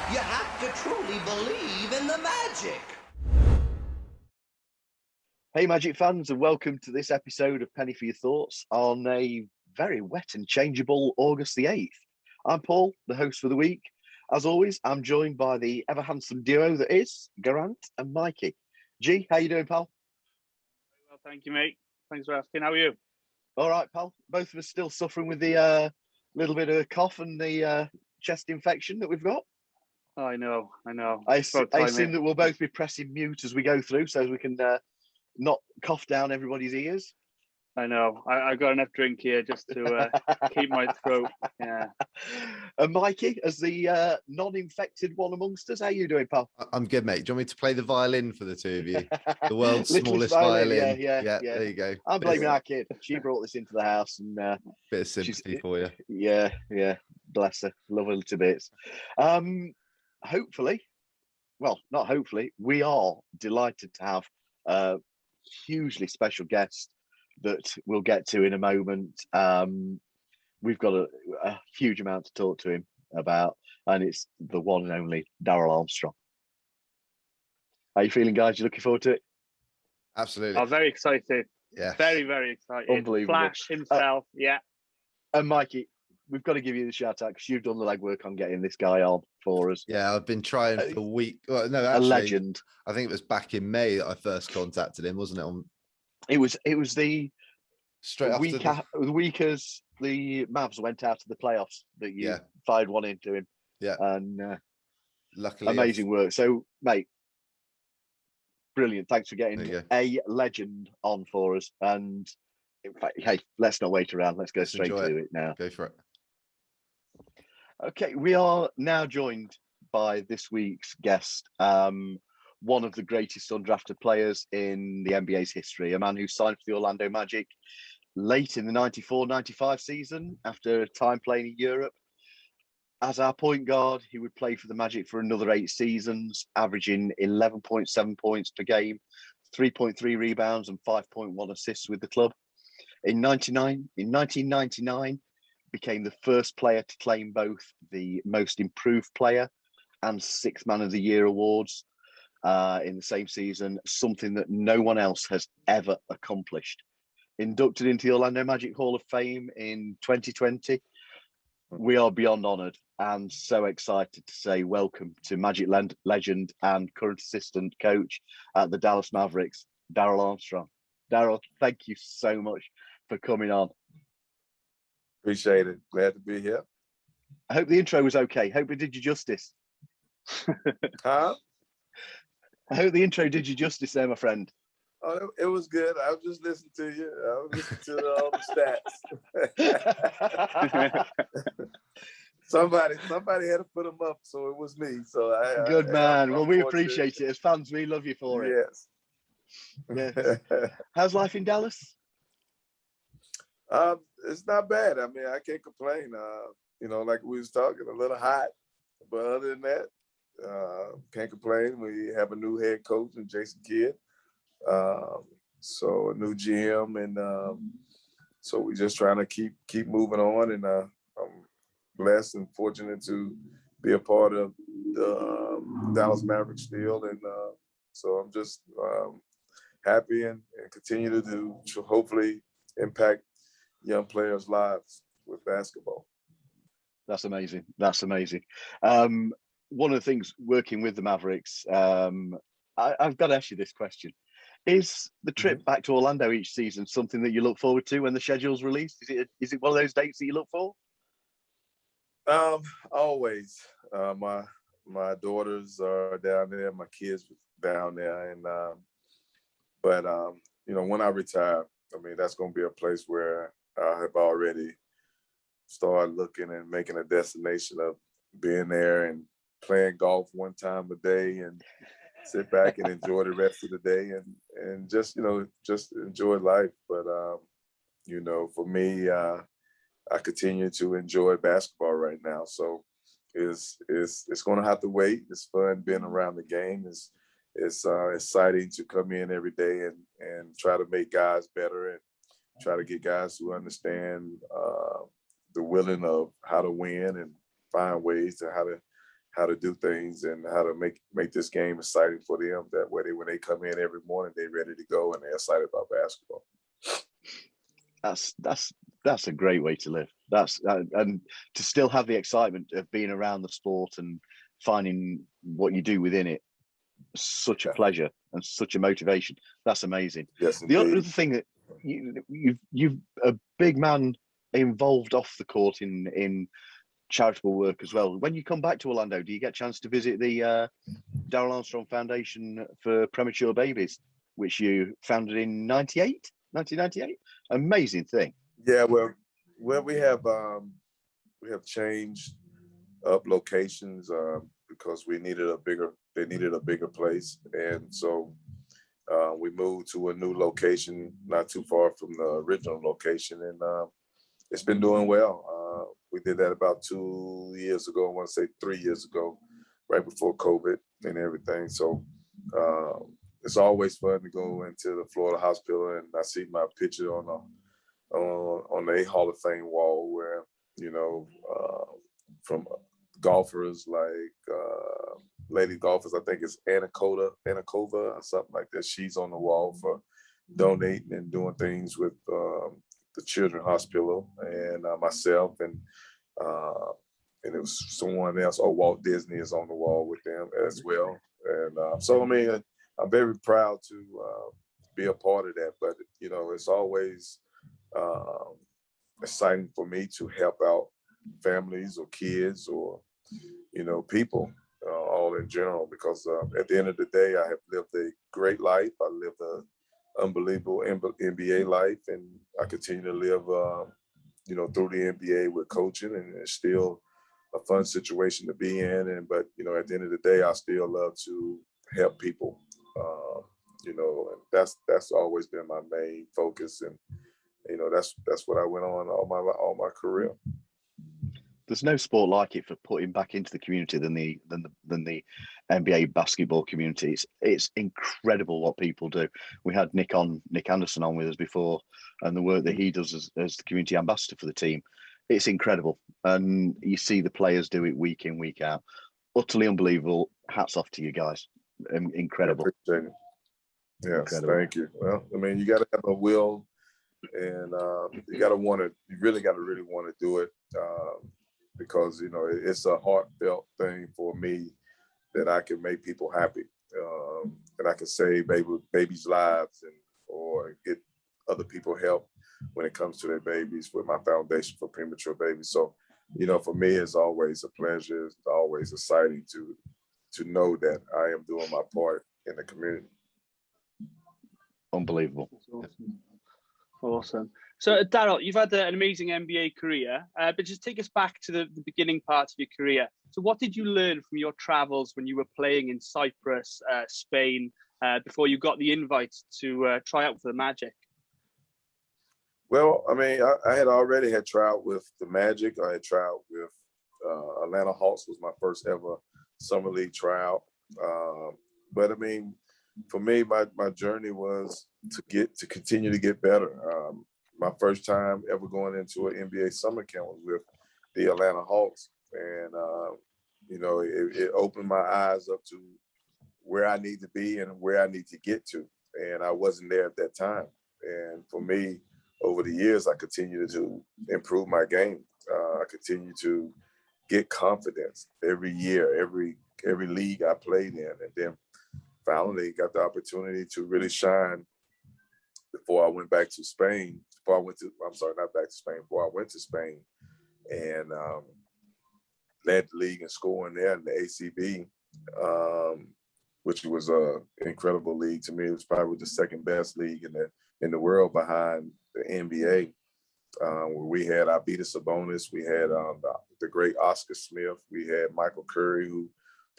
You have to truly believe in the magic. Hey, Magic fans, and welcome to this episode of Penny for Your Thoughts on a very wet and changeable August the 8th. I'm Paul, the host for the week. As always, I'm joined by the ever handsome duo that is Geraint and Mikey. G, how you doing, pal? Well, thank you, mate. Thanks for asking. How are you? All right, pal. Both of us still suffering with the little bit of cough and the chest infection that we've got. Oh, I know. I assume that we'll both be pressing mute as we go through so we can not cough down everybody's ears. I know. I've got enough drink here just to keep my throat. Yeah. And Mikey, as the non-infected one amongst us, how you doing, pal? I'm good, mate. Do you want me to play the violin for the two of you? The world's Littlest smallest violin. Yeah. There you go. I'm blaming our kid. She brought this into the house, and Bit of sympathy for you. Yeah. Bless her. Love her to bits. Hopefully, well, not hopefully, we are delighted to have a hugely special guest that we'll get to in a moment. We've got a huge amount to talk to him about, and it's the one and only Darrell Armstrong. How you feeling, guys? You looking forward to it? Absolutely. I'm very excited. Yeah. Very, very excited. Unbelievable. Flash himself. Yeah. And Mikey, we've got to give you the shout out because you've done the legwork on getting this guy on for us. Yeah, I've been trying for a week. Well, no, a actually, legend. I think it was back in May that I first contacted him, wasn't it? It was the Straight after the week as the Mavs went out of the playoffs that you fired one into him. Yeah. And luckily, amazing work. So, mate, brilliant. Thanks for getting a legend on for us. And in fact, hey, let's not wait around. Let's go straight to it now. Go for it. Okay, we are now joined by this week's guest, one of the greatest undrafted players in the NBA's history, a man who signed for the Orlando Magic late in the 94-95 season after a time playing in Europe. As our point guard, he would play for the Magic for another 8 seasons, averaging 11.7 points per game, 3.3 rebounds and 5.1 assists with the club. In 1999, became the first player to claim both the Most Improved Player and Sixth Man of the Year awards in the same season, something that no one else has ever accomplished. Inducted into the Orlando Magic Hall of Fame in 2020, we are beyond honoured and so excited to say welcome to Magic legend and current assistant coach at the Dallas Mavericks, Darrell Armstrong. Darrell, thank you so much for coming on. Appreciate it. Glad to be here. I hope the intro was okay. Hope it did you justice. Huh? I hope the intro did you justice there, my friend. Oh, it was good. I was just listening to you. I was listening to all the stats. somebody had to put them up, so it was me. So good man. Well, we appreciate it. As fans, we love you for it. Yes. How's life in Dallas? It's not bad. I mean, I can't complain. Like we was talking, a little hot, but other than that, can't complain. We have a new head coach in Jason Kidd, so a new GM, and so we're just trying to keep moving on. And I'm blessed and fortunate to be a part of the Dallas Mavericks still, and so I'm just happy and continue to hopefully impact young players' lives with basketball. That's amazing. One of the things working with the Mavericks, I've got to ask you this question. Is the trip back to Orlando each season something that you look forward to when the schedule's released? Is it one of those dates that you look for? Always. My daughters are down there, my kids down there, and but when I retire, I mean, that's going to be a place where I have already started looking and making a destination of being there and playing golf one time a day and sit back and enjoy the rest of the day and just enjoy life. But, for me, I continue to enjoy basketball right now. So it's going to have to wait. It's fun being around the game. It's exciting to come in every day and try to make guys better and try to get guys who understand the willing of how to win and find ways to how to how to do things and how to make this game exciting for them. That way, when they come in every morning, they're ready to go and they're excited about basketball. That's a great way to live. And to still have the excitement of being around the sport and finding what you do within it such a pleasure and such a motivation. That's amazing. Yes, the indeed. other thing that you've a big man involved off the court in charitable work as well. When you come back to Orlando, do you get a chance to visit the Darrell Armstrong Foundation for Premature Babies, which you founded in 1998? Amazing thing. Yeah, well, we have changed up locations because they needed a bigger place, and so we moved to a new location not too far from the original location, and it's been doing well. We did that about 2 years ago. I want to say 3 years ago, right before COVID and everything. So it's always fun to go into the Florida Hospital, and I see my picture on the Hall of Fame wall where, from golfers like lady golfers, I think it's Anakova or something like that. She's on the wall for donating and doing things with the Children's Hospital, and myself, and it was someone else. Oh, Walt Disney is on the wall with them as well. And so, I mean, I'm very proud to be a part of that. But, it's always exciting for me to help out families or kids or, people all in general, because at the end of the day, I have lived a great life. I lived an unbelievable NBA life, and I continue to live, through the NBA with coaching, and it's still a fun situation to be in. But at the end of the day, I still love to help people. And that's always been my main focus, and that's what I went on all my career. There's no sport like it for putting back into the community than the NBA basketball community. It's incredible what people do. We had Nick Anderson on with us before, and the work that he does as the community ambassador for the team. It's incredible, and you see the players do it week in, week out. Utterly unbelievable. Hats off to you guys. Incredible. I appreciate it. Yes, incredible. Thank you. Well, I mean, you got to have a will, and you got to want to. You really got to really want to do it. Because it's a heartfelt thing for me that I can make people happy, and I can save babies' lives, or get other people help when it comes to their babies with my foundation for premature babies. So, for me, it's always a pleasure. It's always exciting to know that I am doing my part in the community. Unbelievable. Awesome. So, Darrell, you've had an amazing NBA career, but just take us back to the beginning part of your career. So what did you learn from your travels when you were playing in Cyprus, Spain, before you got the invite to try out for the Magic? Well, I mean, I had already tried with the Magic. I had tried with Atlanta Hawks, was my first ever summer league tryout. But I mean, for me, my journey was to continue to get better. My first time ever going into an NBA summer camp was with the Atlanta Hawks. And, it opened my eyes up to where I need to be and where I need to get to. And I wasn't there at that time. And for me, over the years, I continued to improve my game. I continue to get confidence every year, every league I played in. And then finally got the opportunity to really shine before I went back to Spain. Before I went to Spain and led the league in scoring there in the ACB, which was an incredible league to me. It was probably the second best league in the world behind the NBA. Where we had Arvydas Sabonis, we had the great Oscar Smith, we had Michael Curry, who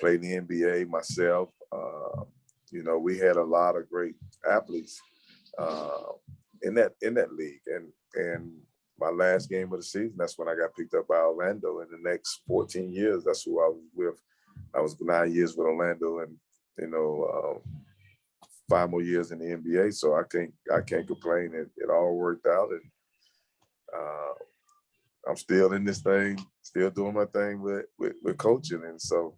played in the NBA, myself. We had a lot of great athletes in that league. And my last game of the season, that's when I got picked up by Orlando. In the next 14 years, that's who I was with. I was 9 years with Orlando, and 5 more years in the NBA. So I can't complain. It all worked out, and I'm still in this thing, still doing my thing with coaching. And so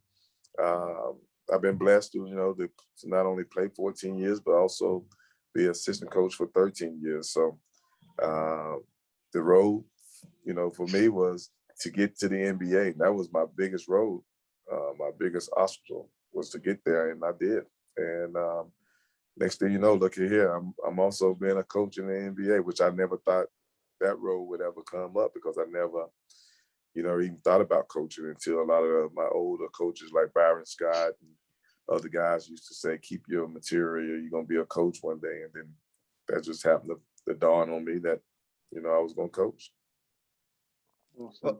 I've been blessed to, to not only play 14 years, but also be assistant coach for 13 years. So the road, for me was to get to the NBA. That was my biggest road, my biggest obstacle was to get there, and I did. And next thing you know, look at here, I'm also being a coach in the NBA, which I never thought that road would ever come up, because I never, even thought about coaching until a lot of my older coaches like Byron Scott and other guys used to say, keep your material, you're going to be a coach one day. And then that just happened to dawn on me that, I was going to coach. Awesome.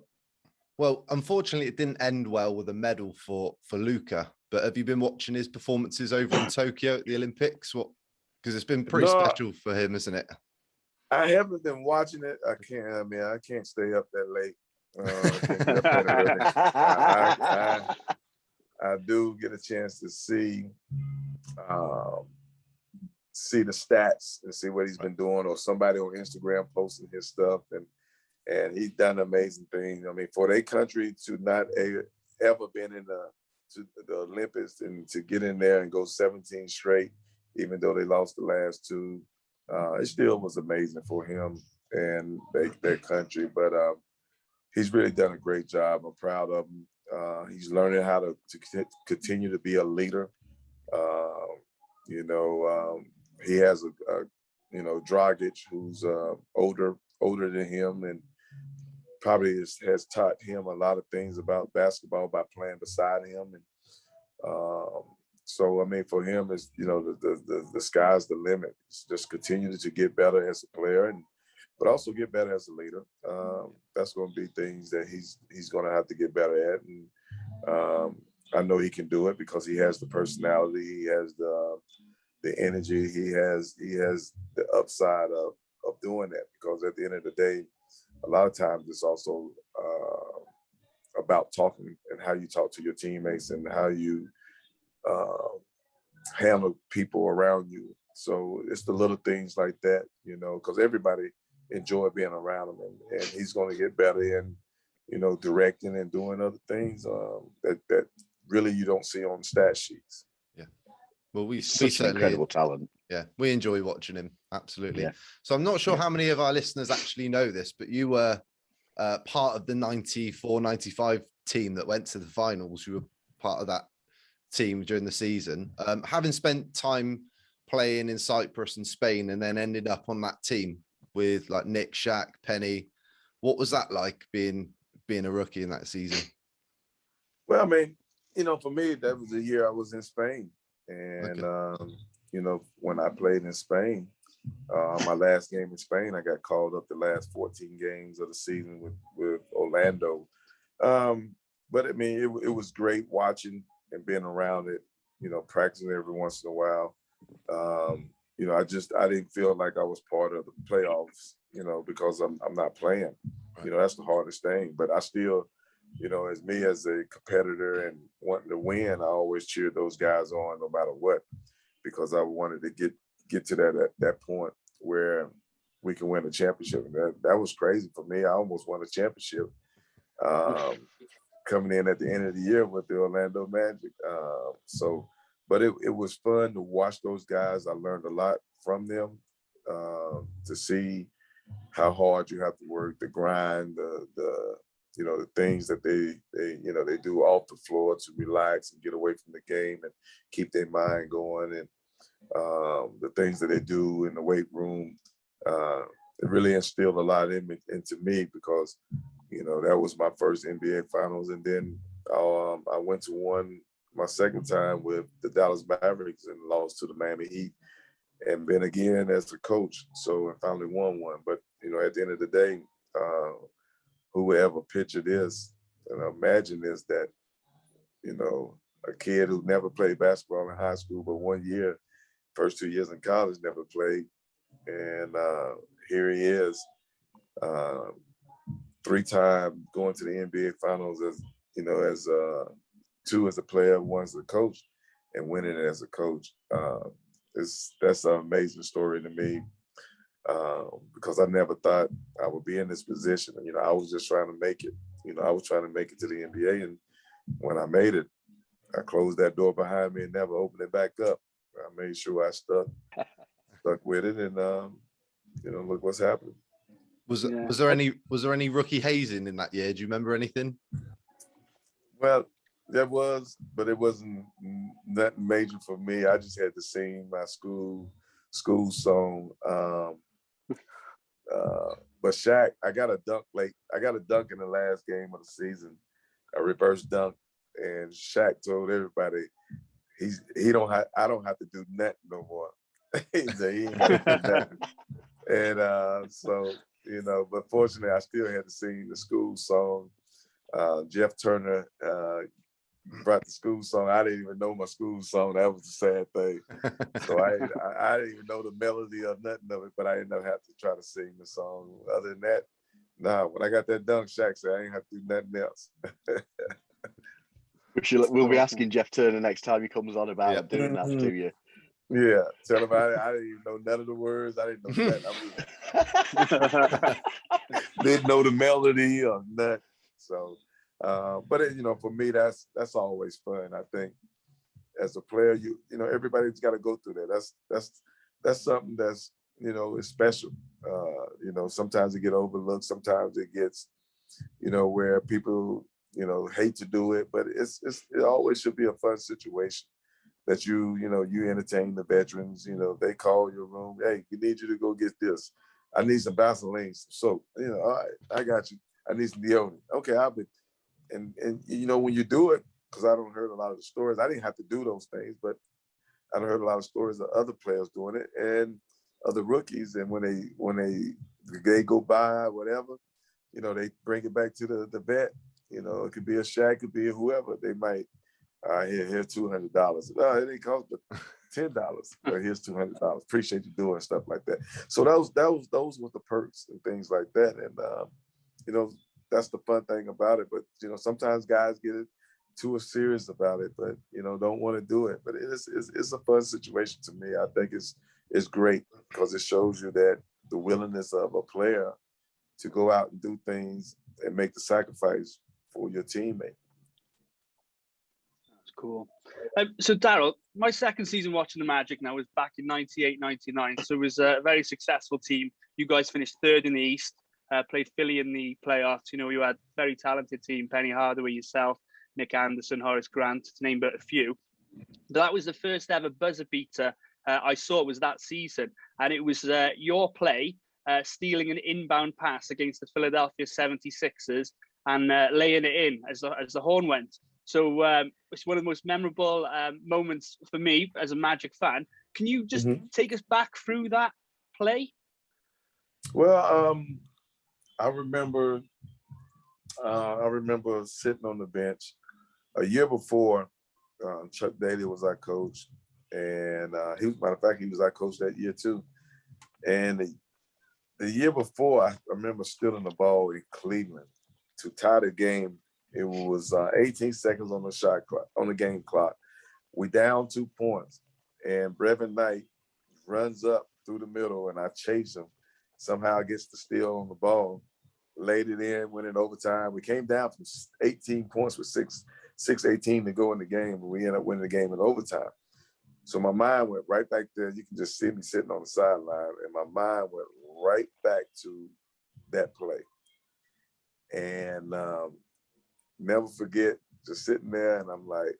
Well, unfortunately, it didn't end well with a medal for Luka. But have you been watching his performances over in Tokyo at the Olympics? Because it's been pretty special for him, isn't it? I haven't been watching it. I can't stay up that late. I do get a chance to see the stats and see what he's been doing, or somebody on Instagram posting his stuff, and he's done amazing things. I mean, for their country to not ever been in the Olympics and to get in there and go 17 straight, even though they lost the last two, it still was amazing for him and their country. But he's really done a great job. I'm proud of him. He's learning how to continue to be a leader. He has a Dragic, who's older than him, and probably has taught him a lot of things about basketball by playing beside him. And so, I mean, for him, it's, the sky's the limit. It's just continue to get better as a player, but also get better as a leader. That's going to be things that he's going to have to get better at. And I know he can do it because he has the personality, he has the energy, he has the upside of doing that. Because at the end of the day, a lot of times it's also about talking and how you talk to your teammates and how you handle people around you. So it's the little things like that, because everybody enjoy being around him, and he's going to get better in, directing and doing other things that really you don't see on stat sheets. Yeah. Well, we Such an incredible talent. Yeah, we enjoy watching him. Absolutely. Yeah. So I'm not sure how many of our listeners actually know this, but you were part of the 94-95 team that went to the finals. You were part of that team during the season. Having spent time playing in Cyprus and Spain and then ended up on that team with like Nick, Shaq, Penny, what was that like being a rookie in that season? Well, I mean, for me, that was the year I was in Spain. And, when I played in Spain, my last game in Spain, I got called up the last 14 games of the season with Orlando. But I mean, it was great watching and being around it, practicing every once in a while. I didn't feel like I was part of the playoffs, because I'm not playing. That's the hardest thing. But I still, as me as a competitor and wanting to win, I always cheered those guys on no matter what, because I wanted to get to that point where we can win a championship. And that was crazy for me. I almost won a championship coming in at the end of the year with the Orlando Magic. But it was fun to watch those guys. I learned a lot from them, to see how hard you have to work, the grind, the things that they do off the floor to relax and get away from the game and keep their mind going, and the things that they do in the weight room. It really instilled a lot into me, because that was my first NBA Finals, and then I went to my second time with the Dallas Mavericks and lost to the Miami Heat, and then again as a coach. So I finally won one. But at the end of the day, whoever pictured this and imagine this, that a kid who never played basketball in high school, but 1 year, first 2 years in college, never played, and here he is, 3-time going to the NBA Finals as two as a player, one as a coach, and winning it as a coach. That's an amazing story to me. because I never thought I would be in this position. You know, I was just trying to make it. You know, I was trying to make it to the NBA, and when I made it, I closed that door behind me and never opened it back up. I made sure I stuck with it, and you know, look what's happening. Was there any rookie hazing in that year? Do you remember anything? Well, there was, but it wasn't that major for me. I just had to sing my school song. But Shaq, I got a dunk late. I got a dunk in the last game of the season, a reverse dunk, and Shaq told everybody, I don't have to do nothing no more. He said he ain't got to do nothing. And so, you know, but fortunately, I still had to sing the school song. Jeff Turner brought the school song. I didn't even know my school song. That was the sad thing. So I didn't even know the melody or nothing of it, but I didn't have to try to sing the song. Other than that, nah, when I got that dunk, Shaq said I ain't have to do nothing else. We'll be asking Jeff Turner next time he comes on about doing that to you. Yeah, tell him I didn't even know none of the words. I didn't know that. Didn't know the melody or nothing. So, but you know, for me, that's always fun. I think as a player, you know, everybody's got to go through that. That's something that's, you know, is special. You know, sometimes it get overlooked. Sometimes it gets, you know, where people, you know, hate to do it, but it always should be a fun situation that you entertain the veterans. You know, they call your room, hey, we need you to go get this. I need some Vaseline, some soap. You know, all right, I got you. I need some deodorant. Okay, I'll be. And you know, when you do it, because I don't heard a lot of the stories. I didn't have to do those things, but I heard a lot of stories of other players doing it and other rookies. And when they go by whatever, you know, they bring it back to the vet. You know, it could be a Shaq, it could be whoever. They might here's $200. No, it ain't cost but $10. Well, here's $200. Appreciate you doing stuff like that. So those were the perks and things like that. And you know, that's the fun thing about it. But you know, sometimes guys get it too serious about it, but you know, don't want to do it. But it's a fun situation to me. I think it's great because it shows you that the willingness of a player to go out and do things and make the sacrifice for your teammate. That's cool. So Daryl, my second season watching the Magic now was back in 98, 99. So it was a very successful team. You guys finished third in the East, played Philly in the playoffs. You know, you had a very talented team, Penny Hardaway, yourself, Nick Anderson, Horace Grant, to name but a few. But that was the first ever buzzer beater I saw was that season. And it was your play stealing an inbound pass against the Philadelphia 76ers and laying it in as the horn went. So it's one of the most memorable moments for me as a Magic fan. Can you just take us back through that play? Well, I remember sitting on the bench a year before. Chuck Daly was our coach, and matter of fact, he was our coach that year too. And the year before, I remember stealing the ball in Cleveland to tie the game. It was 18 seconds on the shot clock, on the game clock. We down 2 points, and Brevin Knight runs up through the middle, and I chase him. Somehow gets the steal on the ball, laid it in, went in overtime. We came down from 18 points with 6:18 to go in the game, and we ended up winning the game in overtime. So my mind went right back there. You can just see me sitting on the sideline, and my mind went right back to that play. And never forget just sitting there, and I'm like,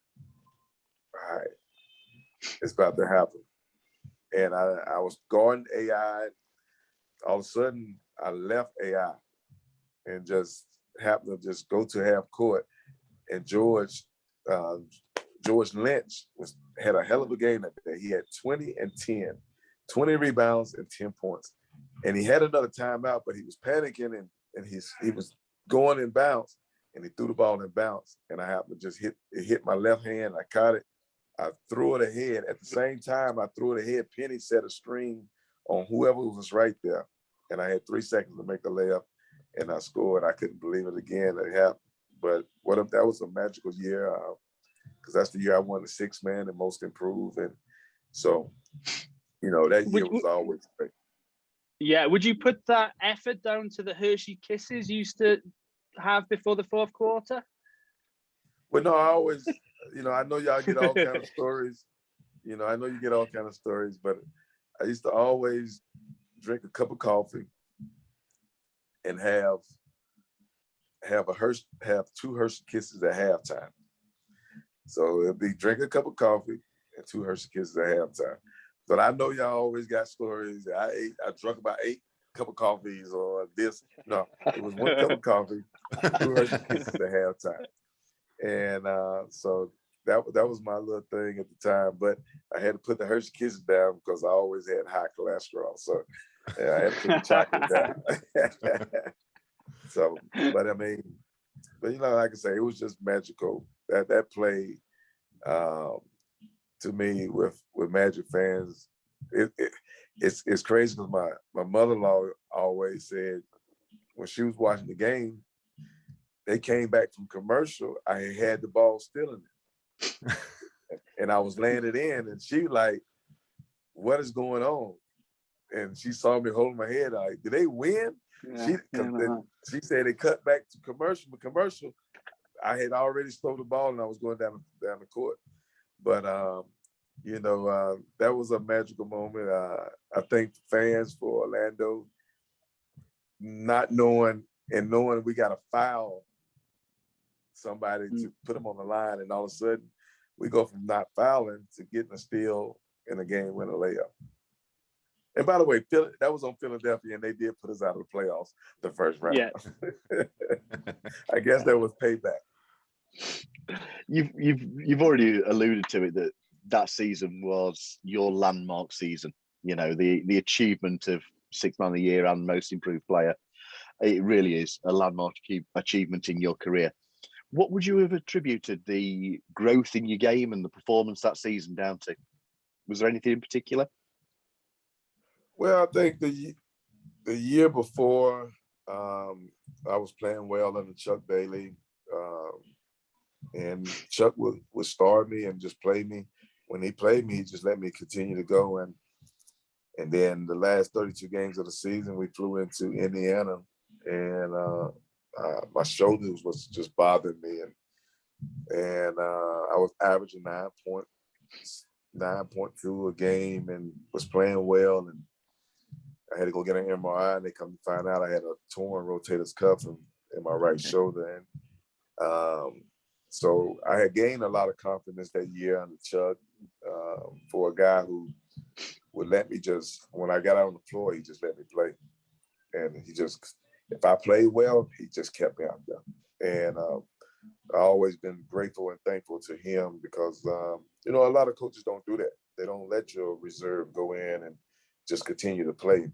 all right, it's about to happen. And I was guarding AI. All of a sudden, I left AI and just happened to just go to half court. And George Lynch had a hell of a game that day. He had 20 and 10, 20 rebounds and 10 points. And he had another timeout, but he was panicking and he was going in bounce, and he threw the ball in bounce. And I happened to just hit my left hand. I caught it. I threw it ahead. At the same time, I threw it ahead. Penny set a string on whoever was right there. And I had 3 seconds to make the layup, and I scored. I couldn't believe it again. It happened. But that was a magical year, because that's the year I won the sixth man and most improved. And so, you know, that year was always great. Yeah, would you put that effort down to the Hershey kisses you used to have before the fourth quarter? Well, no, I always, I know y'all get all kind of stories. I know you get all kind of stories, but I used to always drink a cup of coffee and have two Hershey kisses at halftime. So it'd be drink a cup of coffee and two Hershey kisses at halftime. But I know y'all always got stories. I drank about 8 cup of coffees or this. No, it was 1 cup of coffee, 2 Hershey kisses at halftime. And so that was my little thing at the time. But I had to put the Hershey kisses down because I always had high cholesterol. So yeah, I had to put the chocolate down. So, but I mean, like I say, it was just magical. That play, to me, with Magic fans, it's crazy because my mother-in-law always said when she was watching the game, they came back from commercial, I had the ball still in it. And I was laying it in, and she like, what is going on? And she saw me holding my head like, did they win? Yeah, she said they cut back to commercial. But commercial, I had already stole the ball and I was going down the court. But that was a magical moment. I think fans for Orlando, not knowing we got to foul somebody to put them on the line, and all of a sudden we go from not fouling to getting a steal in a game-winner layup. And by the way, that was on Philadelphia, and they did put us out of the playoffs the first round. Yeah. I guess that was payback. You've already alluded to it that season was your landmark season. The achievement of Sixth Man of the Year and Most Improved Player. It really is a landmark achievement in your career. What would you have attributed the growth in your game and the performance that season down to? Was there anything in particular? Well, I think the year before, I was playing well under Chuck Daly, and Chuck would start me and just play me. When he played me, he just let me continue to go. And then the last 32 games of the season, we flew into Indiana, and my shoulders was just bothering me, and I was averaging 9.2 a game and was playing well, and I had to go get an MRI, and they come to find out I had a torn rotator cuff in my right shoulder. And so I had gained a lot of confidence that year under Chuck, for a guy who would let me when I got out on the floor, he just let me play. And if I played well, he just kept me out there. And I've always been grateful and thankful to him because, a lot of coaches don't do that. They don't let your reserve go in and just continue to play.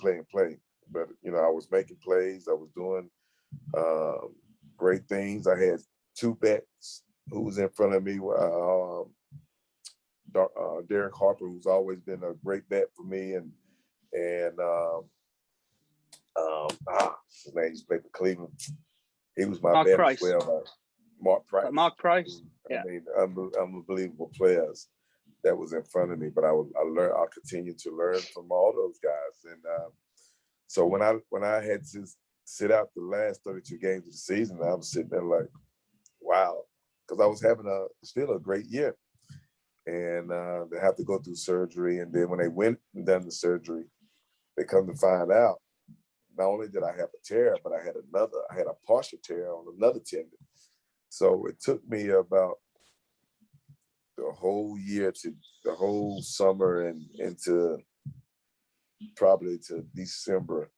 But, I was making plays. I was doing great things. I had 2 backs who was in front of me. Derek Harper, who's always been a great bet for me. And his name is played for Cleveland. He was my bet as well. Mark Price. Mark Price. Yeah. I mean, unbelievable players that was in front of me. But I'll continue to learn from all those guys. And so when I had to sit out the last 32 games of the season, I was sitting there like, wow, because I was having still a great year. And they have to go through surgery. And then when they went and done the surgery, they come to find out, not only did I have a tear, but I had a partial tear on another tendon. So it took me about the whole year the whole summer and into probably to December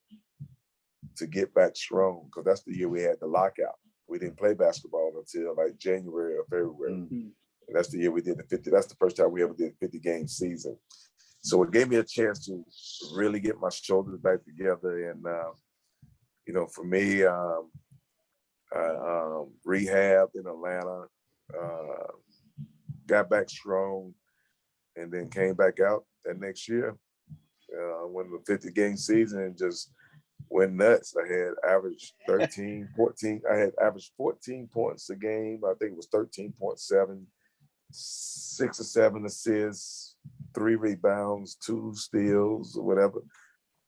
to get back strong, because that's the year we had the lockout. We didn't play basketball until like January or February. Mm-hmm. And that's the year we did the 50. That's the first time we ever did a 50-game season. So it gave me a chance to really get my shoulders back together. And, for me, I rehabbed in Atlanta, got back strong, and then came back out that next year. Went the 50-game season and just went nuts. I had averaged 14. I had averaged 14 points a game. I think it was 13.7, 6 or 7 assists, 3 rebounds, 2 steals, or whatever.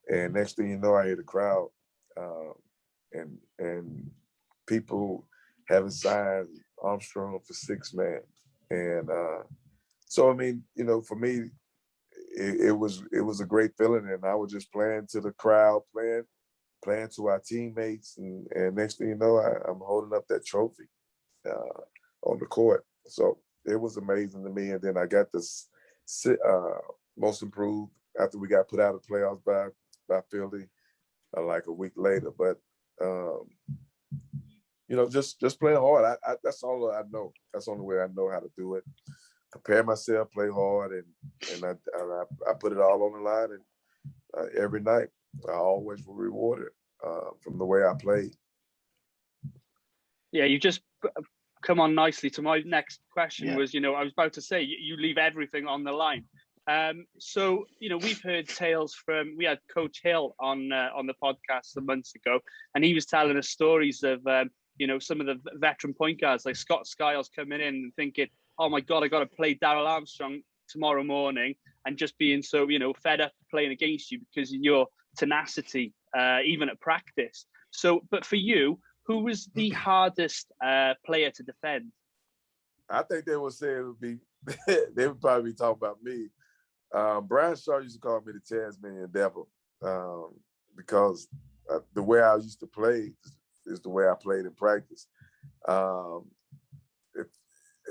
And next thing you know, I hear the crowd, um, and people having signed Armstrong for 6 man. And so I mean, you know, for me, it was a great feeling, and I was just playing to the crowd, playing to our teammates, and next thing you know, I'm holding up that trophy on the court. So it was amazing to me. And then I got this most improved after we got put out of the playoffs by Philly like a week later. But you know, just playing hard. That's all I know. That's the only way I know how to do it. Prepare myself, play hard, and I put it all on the line. And every night, I always was rewarded from the way I played. Yeah, you just come on nicely to my next question. Yeah. Was, you know, I was about to say you leave everything on the line. So, you know, we've heard tales from, we had Coach Hill on the podcast some months ago, and he was telling us stories of, you know, some of the veteran point guards like Scott Skiles coming in and thinking, oh my God, I got to play Darrell Armstrong tomorrow morning, and just being so, you know, fed up playing against you because of your tenacity, even at practice. So, but for you, who was the hardest player to defend? I think they would say it would be, they would probably be talking about me. Brian Shaw used to call me the Tasmanian Devil because the way I used to play is the way I played in practice.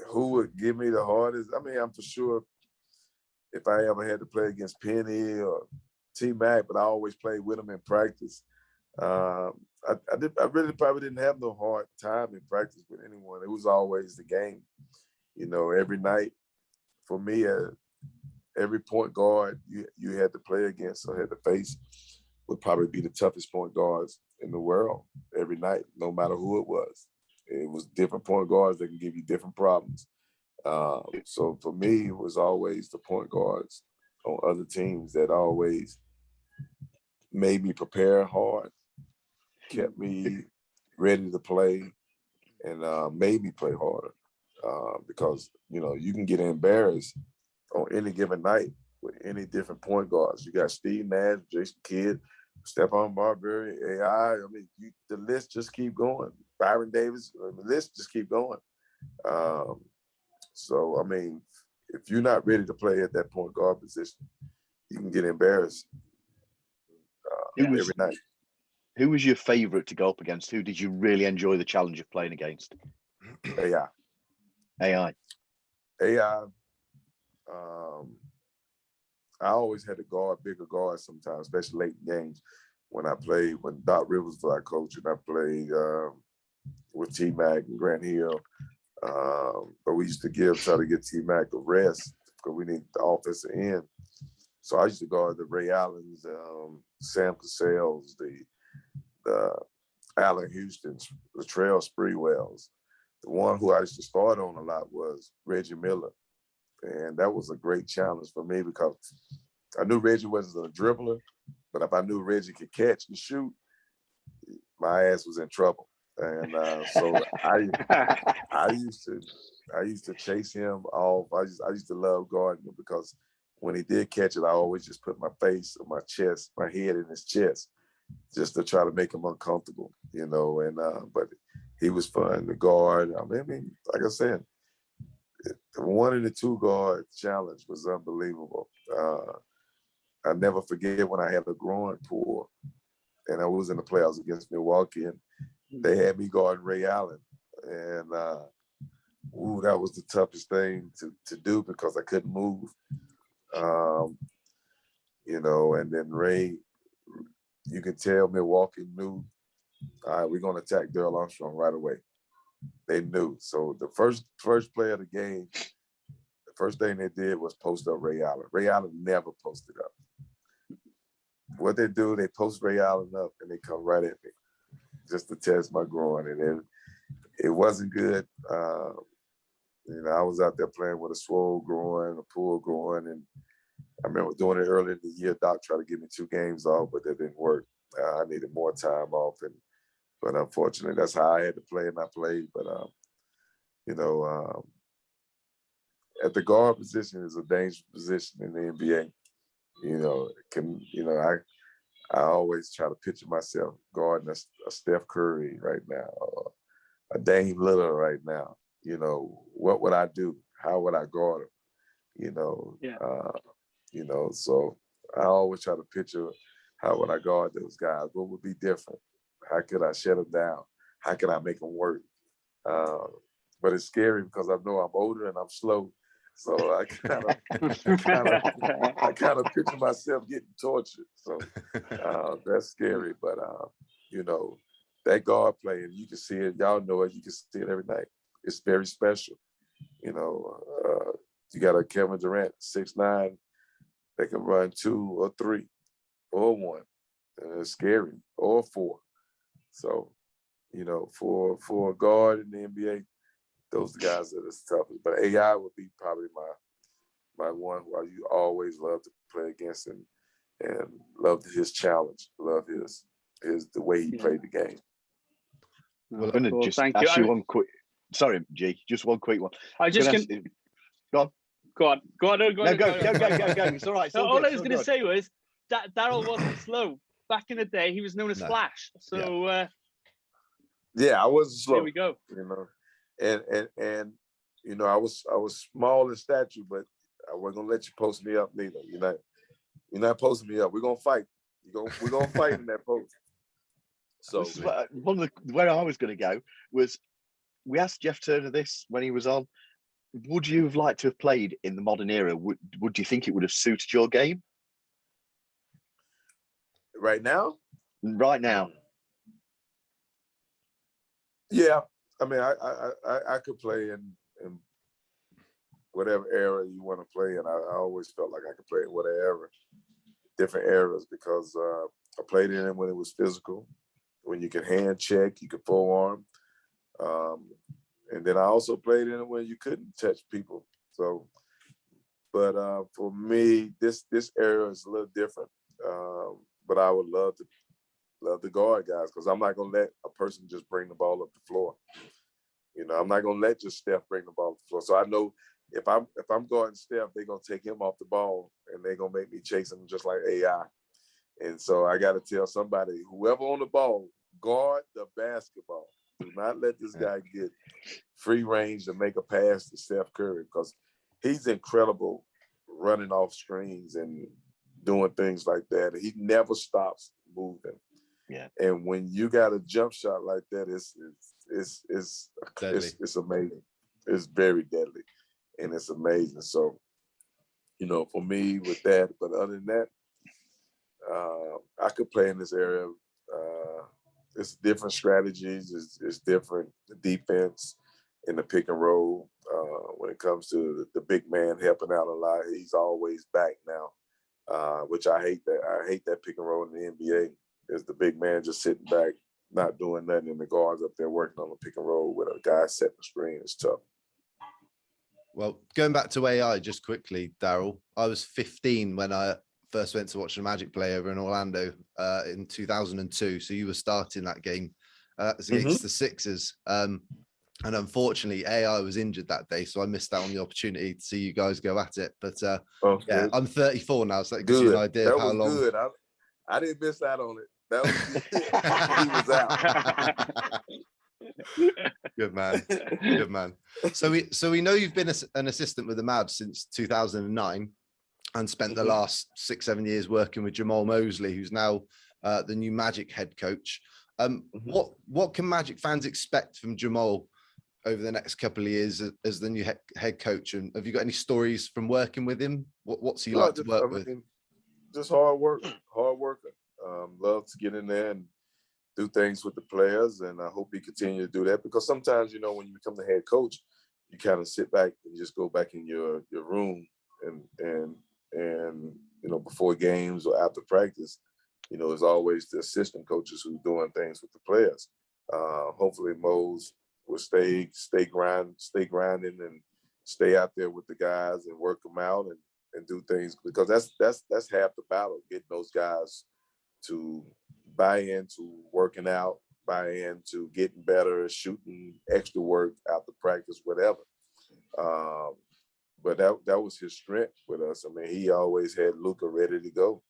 Who would give me the hardest? I mean, I'm for sure if I ever had to play against Penny or T-Mac, but I always played with them in practice. I really probably didn't have no hard time in practice with anyone. It was always the game. You know, every night for me, every point guard you had to play against or had to face would probably be the toughest point guards in the world every night, no matter who it was. It was different point guards that can give you different problems. So for me, it was always the point guards on other teams that always made me prepare hard, kept me ready to play, and made me play harder. Because, you know, you can get embarrassed on any given night with any different point guards. You got Steve Nash, Jason Kidd, Stephon Marbury, AI. I mean, the list just keep going. Byron Davis, the list just keep going. So, I mean, if you're not ready to play at that point guard position, you can get embarrassed every night. Who was your favorite to go up against? Who did you really enjoy the challenge of playing against? AI. I always had to guard bigger guards sometimes, especially late in games when Doc Rivers was our coach, and I played with T-Mac and Grant Hill. But we used to try to get T-Mac a rest because we need the offensive end. So I used to guard the Ray Allens, Sam Cassell's, the Allen Houston's, the Latrell Sprewells. The one who I used to start on a lot was Reggie Miller. And that was a great challenge for me because I knew Reggie wasn't a dribbler, but if I knew Reggie could catch and shoot, my ass was in trouble. And so I used to chase him off. I used to love guarding him because when he did catch it, I always just put my face on my chest, my head in his chest, just to try to make him uncomfortable, you know. And but he was fun to guard. I mean, like I said, the 1 and the 2 guard challenge was unbelievable. I never forget when I had a groin pull, and I was in the playoffs against Milwaukee, and they had me guarding Ray Allen, and that was the toughest thing to do because I couldn't move. You know, and then Ray, you could tell Milwaukee knew, all right, we're going to attack Darrell Armstrong right away. They knew. So the first play of the game, the first thing they did was post up Ray Allen. Ray Allen never posted up. What they do, they post Ray Allen up and they come right at me just to test my groin. And it wasn't good. You know, I was out there playing with a swole groin, a pulled groin, and I remember doing it early in the year. Doc tried to give me 2 games off, but that didn't work. I needed more time off, but unfortunately, that's how I had to play, and I played. But you know, at the guard position is a dangerous position in the NBA. You know, I always try to picture myself guarding a Steph Curry right now, or a Dame Lillard right now. You know, what would I do? How would I guard him? You know, so I always try to picture how would I guard those guys? What would be different? How could I shut them down? How could I make them work? But it's scary because I know I'm older and I'm slow. So I kind of picture myself getting tortured. So that's scary. But you know, that guard play, and you can see it. Y'all know it. You can see it every night. It's very special. You know, you got a Kevin Durant, 6'9". They can run 2 or 3 or 1. And it's scary, or 4. So, you know, for a guard in the NBA, those guys are the toughest. But AI would be probably my one who you always love to play against, and love his challenge, love his the way he played the game. Well, I'm going to just ask you one quick. Sorry, G, just one quick one. Go on. Go. It's all right. All I was going to say was that Daryl wasn't slow. Back in the day, he was known as Flash. So I wasn't slow. There we go. You know, and you know, I was small in stature, but I wasn't gonna let you post me up neither. You're not posting me up. We're gonna fight. We're gonna fight in that post. So one of where I was going to go was, we asked Jeff Turner this when he was on. Would you have liked to have played in the modern era? Would you think it would have suited your game? Right now? Right now. Yeah. I mean, I could play in whatever era you want to play in. I always felt like I could play in whatever, different eras, because I played in it when it was physical, when you could hand check, you could forearm. And then I also played in it when you couldn't touch people. So, but for me, this era is a little different. But I would love to guard guys, because I'm not gonna let a person just bring the ball up the floor. You know, I'm not gonna let just Steph bring the ball up the floor. So I know if I'm guarding Steph, they're gonna take him off the ball and they're gonna make me chase him just like AI. And so I got to tell somebody, whoever on the ball, guard the basketball. Do not let this guy get free range to make a pass to Steph Curry, because he's incredible running off screens and doing things like that. He never stops moving. Yeah. And when you got a jump shot like that, it's amazing. It's very deadly, and it's amazing. So, you know, for me with that, but other than that, I could play in this area. It's different strategies. It's different defense in the pick and roll. When it comes to the big man helping out a lot, he's always back now, which I hate that. I hate that pick and roll in the NBA. Is the big man just sitting back, not doing nothing, and the guards up there working on the pick and roll with a guy setting the screen. It's tough. Well, going back to AI just quickly, Daryl, I was 15 when I first went to watch the Magic play over in Orlando in 2002. So you were starting that game against the Sixers. And unfortunately, AI was injured that day, so I missed out on the opportunity to see you guys go at it. But yeah, I'm 34 now, so that gives you an idea of how long. Good. I didn't miss out on it. That was he was out. Good man. Good man. So we know you've been an assistant with the Mavs since 2009 and spent the last 6-7 years working with Jamal Mosley, who's now the new Magic head coach. What can Magic fans expect from Jamal over the next couple of years as the new head coach? And have you got any stories from working with him? What's he like to work with? Just hard worker. Love to get in there and do things with the players, and I hope he continue to do that, because sometimes, you know, when you become the head coach, you kind of sit back and just go back in your room and you know, before games or after practice, you know, there's always the assistant coaches who's doing things with the players. Hopefully Mose will stay grinding and stay out there with the guys and work them out and do things, because that's half the battle, getting those guys to buy into working out, buy into getting better, shooting extra work after practice, whatever. But that was his strength with us. I mean, he always had Luka ready to go.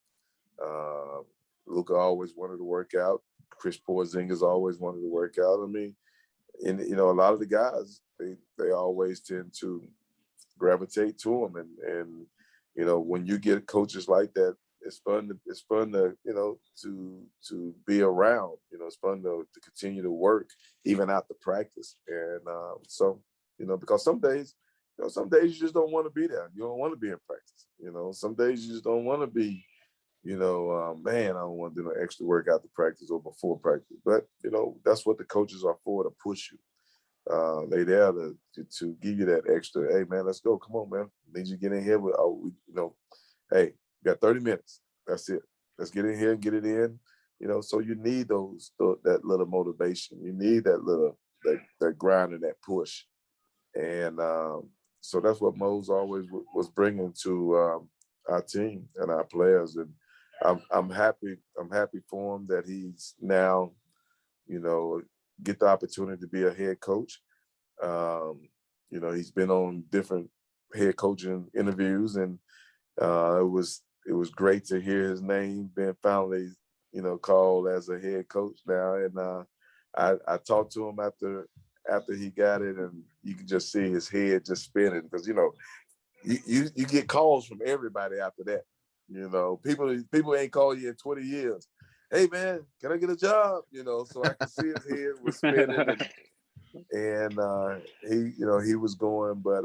Luka always wanted to work out. Chris Porzingis always wanted to work out. I mean, and a lot of the guys, they always tend to gravitate to him, and when you get coaches like that, it's fun to to be around. It's fun to continue to work even after practice, and so because some days you just don't want to be there. You don't want to be in practice. Some days you just don't want to be. Man, I don't want to do no extra work after practice or before practice. But that's what the coaches are for, to push you. They there to give you that extra. Hey man, let's go. Come on, man. Need you to get in here with. Hey, you got 30 minutes. That's it. Let's get in here and get it in. So you need that little motivation. You need that grind and that push. And so that's what Mose always was bringing to our team and our players. And I'm happy for him that he's now, get the opportunity to be a head coach. He's been on different head coaching interviews, and it was great to hear his name being finally, called as a head coach now. And I talked to him after he got it, and you can just see his head just spinning, because you get calls from everybody after that. People ain't called you in 20 years. Hey man, can I get a job? So I can see his head was spinning, and he was going, but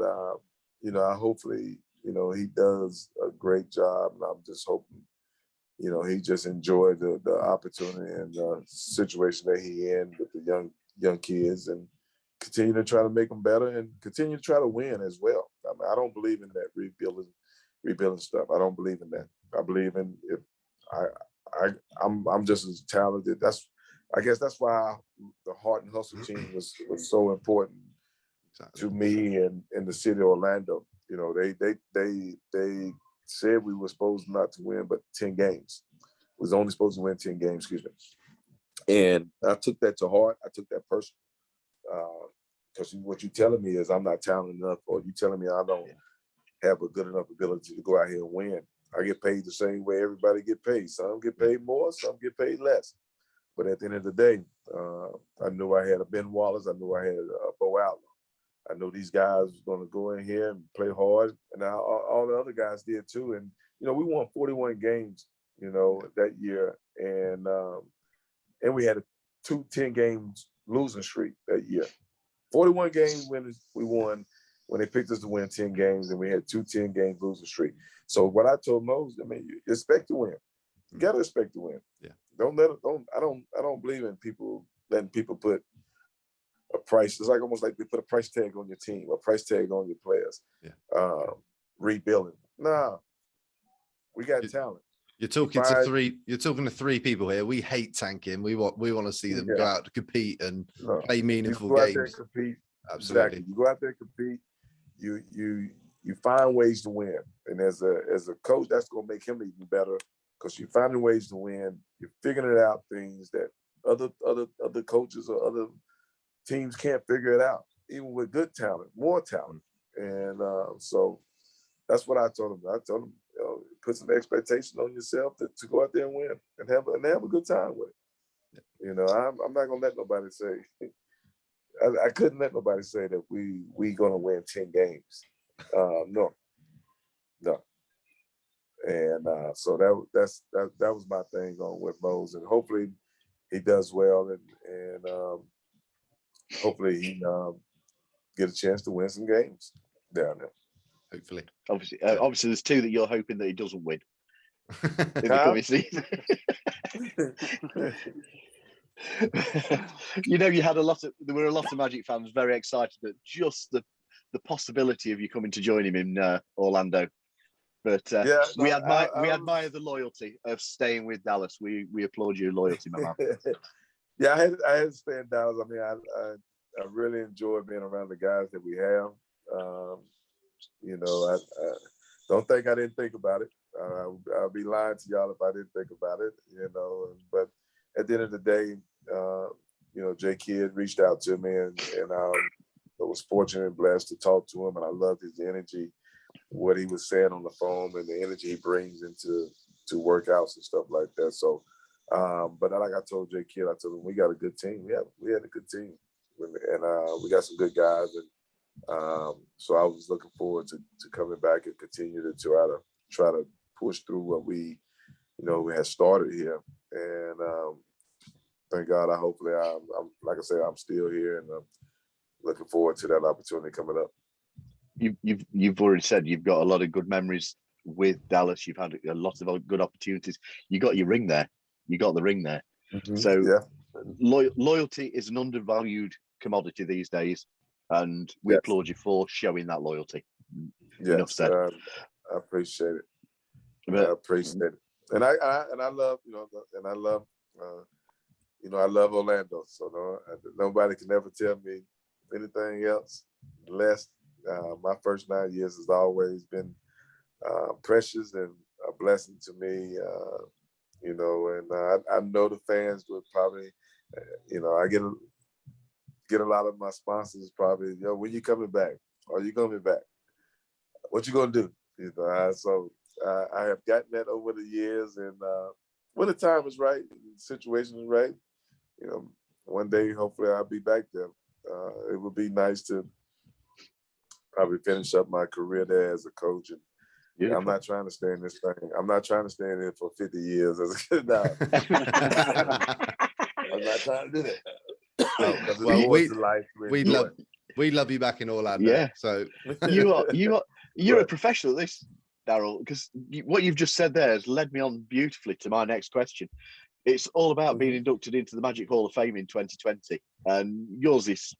hopefully he does a great job, and I'm just hoping he just enjoyed the opportunity and the situation that he in with the young kids, and continue to try to make them better and continue to try to win as well. I mean, I don't believe in that rebuilding stuff. I don't believe in that. I believe in if I'm just as talented. I guess that's why the Heart and Hustle team was so important to me and in the city of Orlando. They said we were supposed not to win but 10 games. We was only supposed to win 10 games, excuse me. And I took that to heart. I took that personal. Because what you're telling me is I'm not talented enough, or you telling me I don't have a good enough ability to go out here and win. I get paid the same way everybody get paid. Some get paid more, some get paid less. But at the end of the day, I knew I had a Ben Wallace. I knew I had a Bo Outlaw. I knew these guys was going to go in here and play hard, and all the other guys did too. And we won 41 games, that year, and we had a 10 games losing streak that year. 41 games we won when they picked us to win 10 games, and we had 10 games losing streak. So what I told Mose, you expect to win. You gotta expect to win. Yeah. I don't believe in people letting people put a price. It's almost like they put a price tag on your team, a price tag on your players. Yeah. Rebuilding. Nah, we got talent. You're talking to three. You're talking to three people here. We hate tanking. We want to see them go out to compete and play meaningful games. Out there and compete. Absolutely. Exactly. You go out there and compete. You find ways to win, and as a coach, that's going to make him even better, because you're finding ways to win. You're figuring it out, things that other coaches or other teams can't figure it out, even with good talent, more talent. And so that's what I told him. I told him, put some expectation on yourself to go out there and win and have a good time with it. I'm not gonna let nobody say. I couldn't let nobody say that we gonna win 10 games. No. And so that was my thing on with Mose, and hopefully he does well, and hopefully he get a chance to win some games down there. Hopefully. Obviously, there's two that you're hoping that he doesn't win in the coming season. There were a lot of Magic fans very excited at just the possibility of you coming to join him in Orlando. But we admire the loyalty of staying with Dallas. We applaud your loyalty, my man. Yeah, I had to stay in Dallas. I mean, I really enjoy being around the guys that we have. I don't think I didn't think about it. I'll be lying to y'all if I didn't think about it. But at the end of the day, J Kidd reached out to me, and I was fortunate and blessed to talk to him, and I loved his energy, what he was saying on the phone, and the energy he brings into workouts and stuff like that. So But like I told Jay Kidd, I told him we got a good team. We had a good team, and we got some good guys. And so I was looking forward to coming back and continue to try to push through what we had started here. And thank God, hopefully I'm like I said, I'm still here, and I'm looking forward to that opportunity coming up. You've already said you've got a lot of good memories with Dallas. You've had a lot of good opportunities. You got your ring there. You got the ring there. Mm-hmm. So yeah. Loyalty is an undervalued commodity these days, and we Yes. applaud you for showing that loyalty. Yes, Enough said. I appreciate it. But, I appreciate it, and I love and I love I love Orlando. So nobody can ever tell me anything else less. My first 9 years has always been precious and a blessing to me. And I know the fans would probably, I get a lot of my sponsors probably, when you coming back? Are you coming back? What you gonna do? So I have gotten that over the years, and when the time is right, the situation is right, one day hopefully I'll be back there. It would be nice to probably finish up my career there as a coach. And beautiful. I'm not trying to stay in this thing. I'm not trying to stay in it for 50 years as a kid now. I'm not trying to do that. Well, we love you back in Orlando. Yeah. So you're a professional at this, Daryl, because what you've just said there has led me on beautifully to my next question. It's all about being inducted into the Magic Hall of Fame in 2020, and yours is,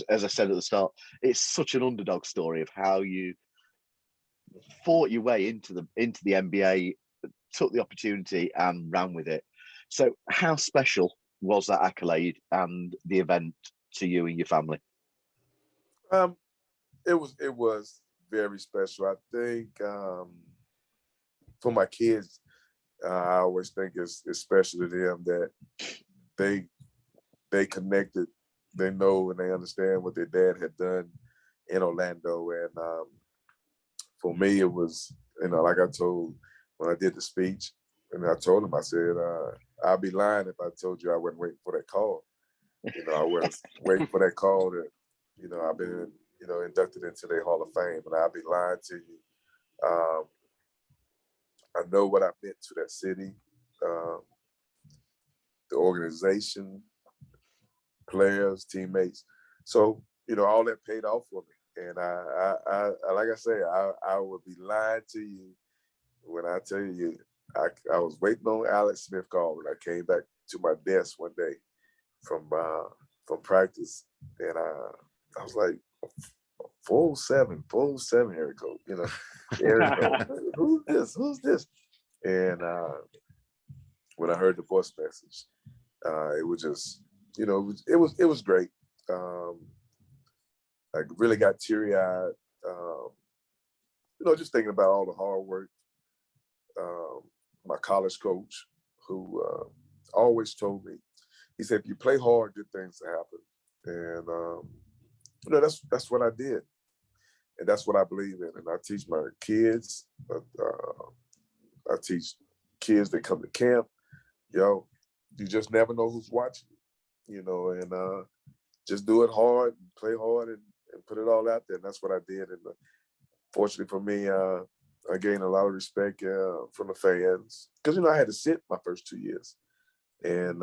as I said at the start, it's such an underdog story of how you fought your way into the NBA, took the opportunity, and ran with it. So, how special was that accolade and the event to you and your family? It was very special. I think for my kids, I always think it's special to them that they connected, they know and they understand what their dad had done in Orlando. And for me, it was, like I told when I did the speech, and I told him, I said, I'd be lying if I told you I wasn't waiting for that call. I was waiting for that call that, I've been, inducted into the Hall of Fame, and I'd be lying to you. I know what I meant to that city, the organization, players, teammates. So, all that paid off for me. And I like I say, I would be lying to you when I tell you, I was waiting on Alex Smith call when I came back to my desk one day from practice, and I was like, 407, Eric Cole, Eric Cole, who's this? And when I heard the voice message, it was just, it was great. I really got teary-eyed, just thinking about all the hard work. My college coach, who always told me, he said, if you play hard, good things happen. And that's what I did, and that's what I believe in. And I teach my kids. I teach kids that come to camp. You just never know who's watching. And just do it hard, and play hard, and put it all out there. And that's what I did. And fortunately for me, I gained a lot of respect from the fans because I had to sit my first 2 years, and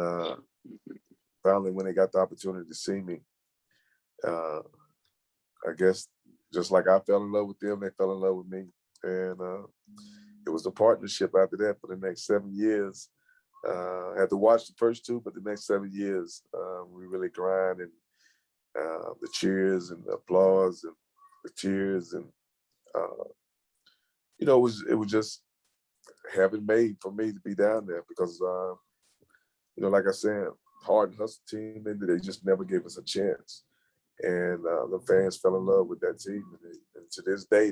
finally when they got the opportunity to see me, I guess just like I fell in love with them, they fell in love with me, and it was a partnership after that for the next 7 years. I had to watch the first 2, but the next 7 years we really grind, and the cheers and the applause and the tears, and it was just heaven made for me to be down there because like I said, hard and hustle team, and they just never gave us a chance. And the fans fell in love with that team, and to this day,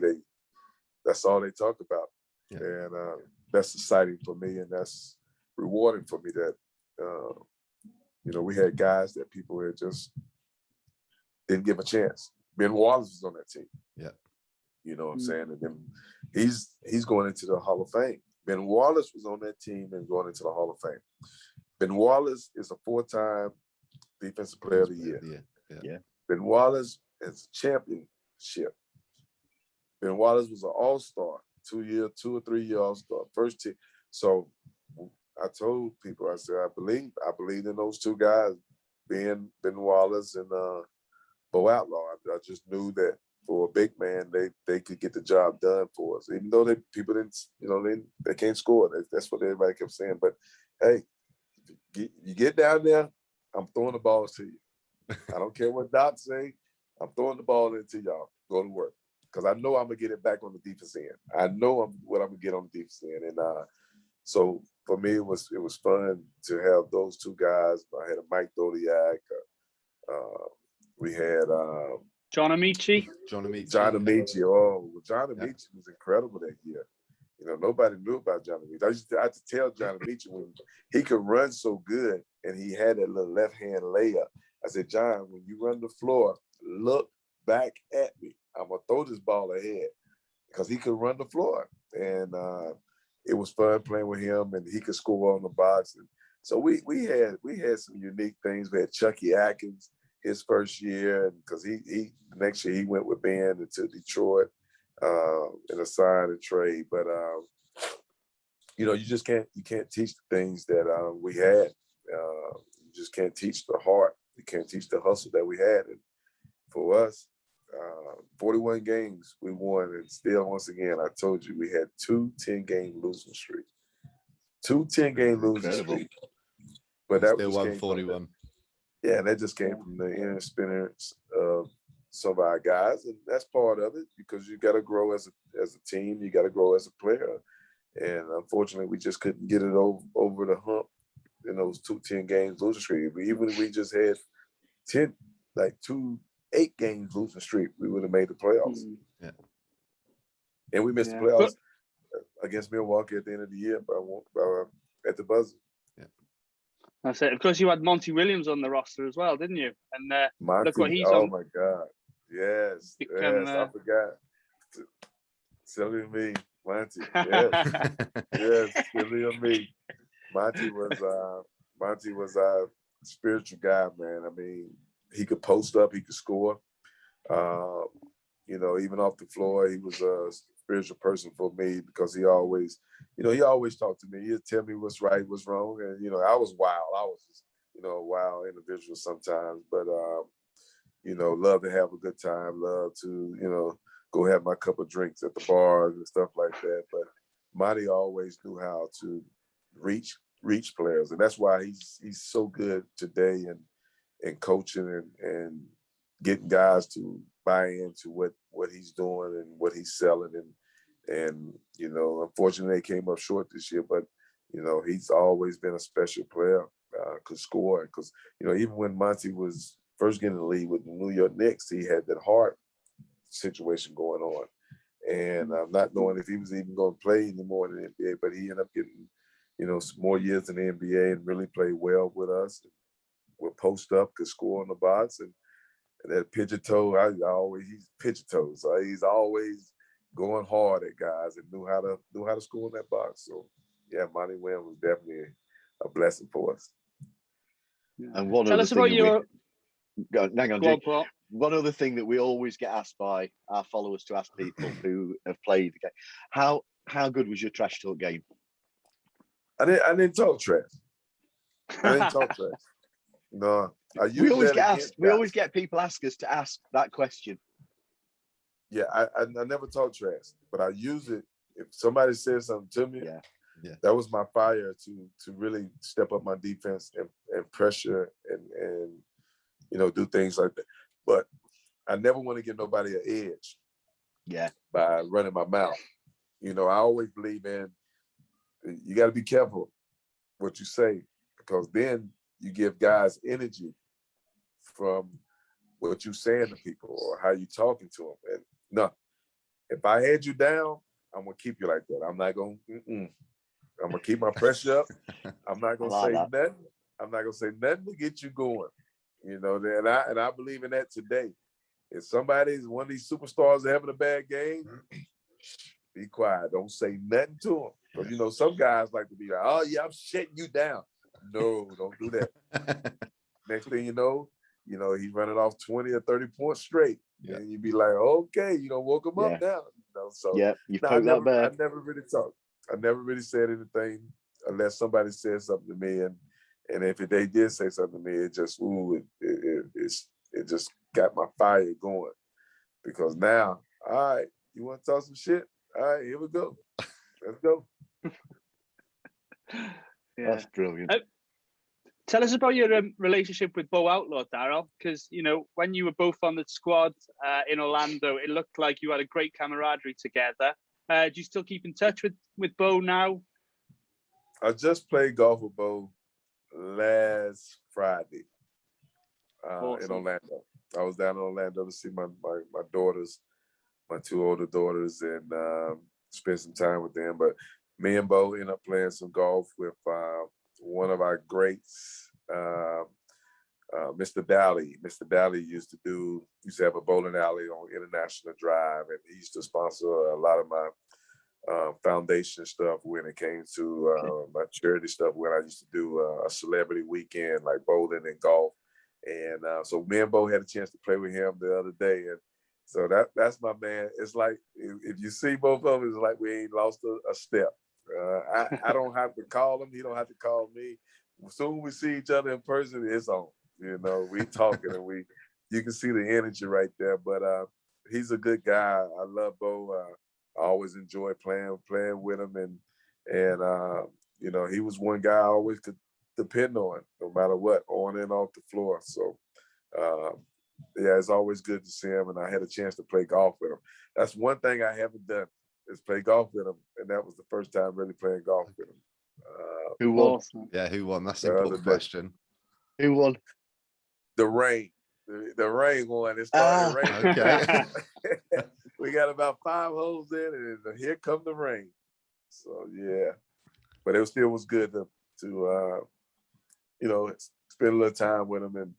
that's all they talk about. Yeah. And that's exciting for me, and that's rewarding for me that we had guys that people had just didn't give a chance. Ben Wallace was on that team. Yeah. You know what I'm saying? And then he's going into the Hall of Fame. Ben Wallace was on that team and going into the Hall of Fame. Ben Wallace is a 4-time Defensive Player of the Year. Yeah. Ben Wallace is a championship. Ben Wallace was an all-star, 2 or 3 year all-star, first team. So I told people, I said, I believe in those two guys, Ben Wallace and Bo Outlaw. I just knew that for a big man, they could get the job done for us, even though people didn't, they can't score. That's what everybody kept saying. But hey, you get down there, I'm throwing the balls to you. I don't care what Doc say. I'm throwing the ball into y'all. Go to work, because I know I'm gonna get it back on the defense end. I know what I'm gonna get on the defense end, and so for me, it was fun to have those two guys. I had a Mike Dodiak. We had John Amici. John Amici. Oh, well, John Amici was incredible that year. Nobody knew about John Amici. I had to tell John Amici when he could run so good and he had that little left hand layup. I said, John, when you run the floor, look back at me. I'm gonna throw this ball ahead, because he could run the floor, and it was fun playing with him, and he could score on the box. And so we had some unique things. We had Chucky Atkins his first year, and because he next year he went with Ben to Detroit in a sign and trade. But you just can't teach the things that we had. You just can't teach the heart. You can't teach the hustle that we had. And for us, 41 games we won, and still, once again, I told you we had 2 10-game losing streaks. 2 10-game losing streaks. But that still just won came 41. that just came from the inexperience of some of our guys, and that's part of it, because you got to grow as a team, you got to grow as a player, and unfortunately, we just couldn't get it over the hump in those 2 10-game losing streaks. Even if we just had 2 8-game losing streak, we would have made the playoffs. Yeah. And we missed the playoffs against Milwaukee at the end of the year, at the buzzer. Yeah. That's it. Of course, you had Monty Williams on the roster as well, didn't you? And Monty, look what he's oh on. my God. Yes. I forgot. Silly of me, Monty. Yes. Yes, silly of me. Monty was our spiritual guy, man. I mean, he could post up, he could score. Even off the floor, he was a spiritual person for me, because he always talked to me. He'd tell me what's right, what's wrong. And, I was wild. I was just, a wild individual sometimes, but, love to have a good time, love to, go have my cup of drinks at the bars and stuff like that. But Monty always knew how to reach players. And that's why he's so good today and coaching and getting guys to buy into what he's doing and what he's selling. And unfortunately, they came up short this year, but, he's always been a special player, could score. Because, even when Monty was first getting the league with the New York Knicks, he had that heart situation going on. And I'm not knowing if he was even going to play anymore in the NBA, but he ended up getting, some more years in the NBA and really played well with us. Would post up, could score on the box, and that pigeon toe. He's pigeon toes. So he's always going hard at guys and knew how to score in that box. So yeah, Monty Williams was definitely a blessing for us. And one Tell other us thing about your. hang on, Go on, Jake. Paul. One other thing that we always get asked by our followers to ask people who have played the game: how good was your trash talk game? I didn't talk trash. I didn't talk trash. No, we always get people ask us to ask that question. Yeah, I never talk trash, but I use it if somebody says something to me. Yeah. That was my fire to really step up my defense and pressure and do things like that. But I never want to give nobody an edge. Yeah. By running my mouth. I always believe in, you got to be careful what you say, because then you give guys energy from what you're saying to people or how you talking to them. And no, if I had you down, I'm gonna keep you like that. I'm not gonna. I'm gonna keep my pressure up. I'm not gonna say nothing. I'm not gonna say nothing to get you going. And I believe in that today. If somebody's one of these superstars are having a bad game, be quiet. Don't say nothing to them. Because some guys like to be like, "Oh yeah, I'm shutting you down." No, don't do that. Next thing you know, he's running off 20 or 30 points straight. Yeah. And you'd be like, okay, woke him up now. So Yeah, you no, poked that bear. I never really talked. I never really said anything unless somebody said something to me. And if they did say something to me, it just it just got my fire going. Because now, all right, you want to talk some shit? All right, here we go. Let's go. Yeah. That's brilliant. Tell us about your relationship with Bo Outlaw, Daryl, because, when you were both on the squad in Orlando, it looked like you had a great camaraderie together. Do you still keep in touch with Bo now? I just played golf with Bo last Friday in Orlando. I was down in Orlando to see my daughters, my two older daughters, and spend some time with them. But me and Bo ended up playing some golf with one of our greats, Mr. Dally. Mr. Dally used to have a bowling alley on International Drive, and he used to sponsor a lot of my foundation stuff when it came to my charity stuff, when I used to do a celebrity weekend like bowling and golf. And so me and Bo had a chance to play with him the other day. And so that's my man. It's like, if you see both of them, it's like we ain't lost a step. I don't have to call him. He don't have to call me. As soon as we see each other in person, it's on. We talking and you can see the energy right there. But he's a good guy. I love Bo. I always enjoy playing with him, and he was one guy I always could depend on, no matter what, on and off the floor. So yeah, it's always good to see him, and I had a chance to play golf with him. That's one thing I haven't done, is play golf with him, and that was the first time really playing golf with him. Who won? Yeah, who won? That's an important question. Who won? The rain. The rain won. It started raining. Okay. We got about 5 holes in, and here come the rain. So yeah, but it still was good to spend a little time with him, and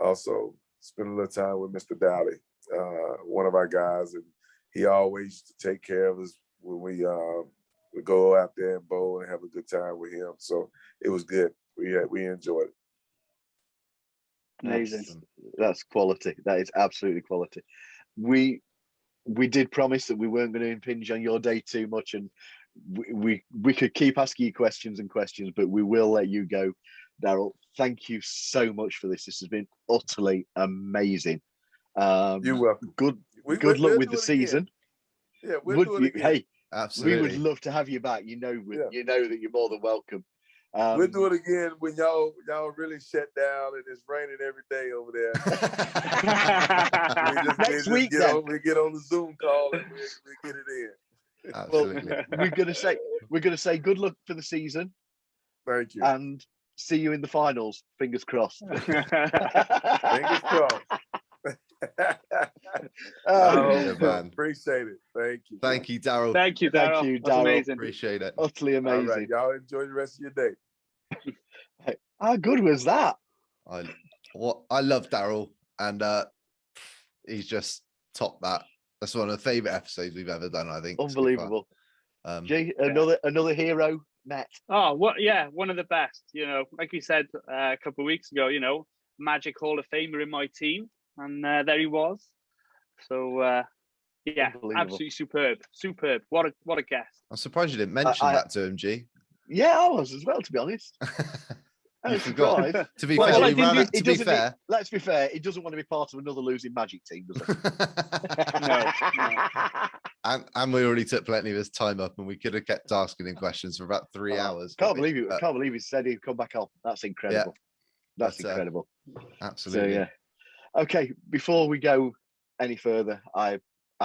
also spend a little time with Mr. Dowdy, one of our guys, and he always used to take care of us when we go out there and bowl and have a good time with him. So it was good. We enjoyed it. Amazing. That's quality. That is absolutely quality. We did promise that we weren't going to impinge on your day too much, and we could keep asking you questions, but we will let you go. Daryl, thank you so much for this. This has been utterly amazing. You're welcome. Good We'll luck with the season. Yeah, we'll do it again. Hey, absolutely. We would love to have you back. You know that you're more than welcome. We'll do it again when y'all really shut down and it's raining every day over there. Next week, then. We get on the Zoom call and we get it in. Absolutely. Well, we're gonna say good luck for the season. Thank you. And see you in the finals. Fingers crossed. Fingers crossed. Man. Appreciate it. Thank you. Thank you, Daryl. Thank you, Daryl. Thank you, That's Daryl. amazing. Appreciate it. Utterly amazing. All right, y'all enjoy the rest of your day. How good was that? I love Daryl, and he's just topped that. That's one of the favorite episodes we've ever done, I think. Unbelievable. Jay, another hero met. Oh, what? Yeah, one of the best. Like we said a couple of weeks ago, Magic Hall of Famer in my team, and there he was. So yeah, absolutely superb. What a guest. I'm surprised you didn't mention that to him, G. Yeah, I was as well, to be honest. You forgot. To be Well, fair, let's be fair. He doesn't want to be part of another losing Magic team, does he? No. And we already took plenty of his time up, and we could have kept asking him questions for about 3 hours. Can't believe he said he'd come back on. That's incredible. Yeah, that's incredible. Absolutely. So, yeah. Okay, before we go any further, I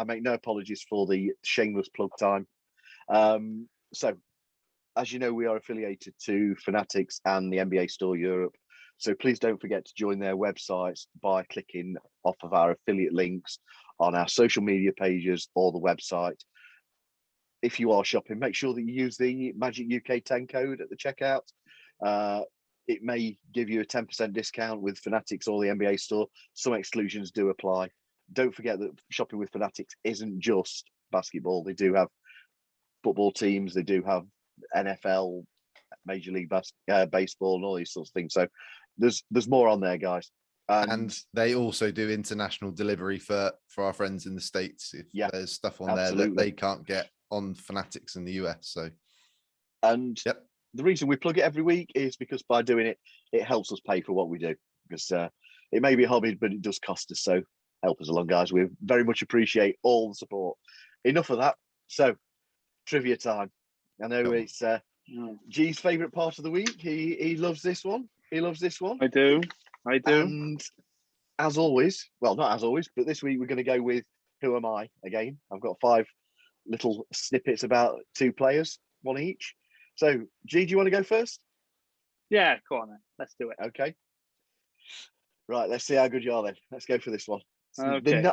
make no apologies for the shameless plug time. So, as you know, we are affiliated to Fanatics and the NBA Store Europe. So please don't forget to join their websites by clicking off of our affiliate links on our social media pages or the website. If you are shopping, make sure that you use the Magic UK 10 code at the checkout. It may give you a 10% discount with Fanatics or the NBA Store. Some exclusions do apply. Don't forget that shopping with Fanatics isn't just basketball. They do have football teams. They do have NFL, Major League Baseball and all these sorts of things. So there's more on there, guys. And they also do international delivery for our friends in the States. If there's stuff on there that they can't get on Fanatics in the US. So, and the reason we plug it every week is because by doing it, it helps us pay for what we do. Because it may be a hobby, but it does cost us. So help us along, guys. We very much appreciate all the support. Enough of that. So, trivia time. I know it's G's favourite part of the week. He loves this one. He loves this one. I do. And as always, well, not as always, but this week we're going to go with Who Am I again. I've got 5 little snippets about 2 players, 1 each. So, G, do you want to go first? Yeah, go on then. Let's do it. Okay. Right, let's see how good you are then. Let's go for this one. Okay.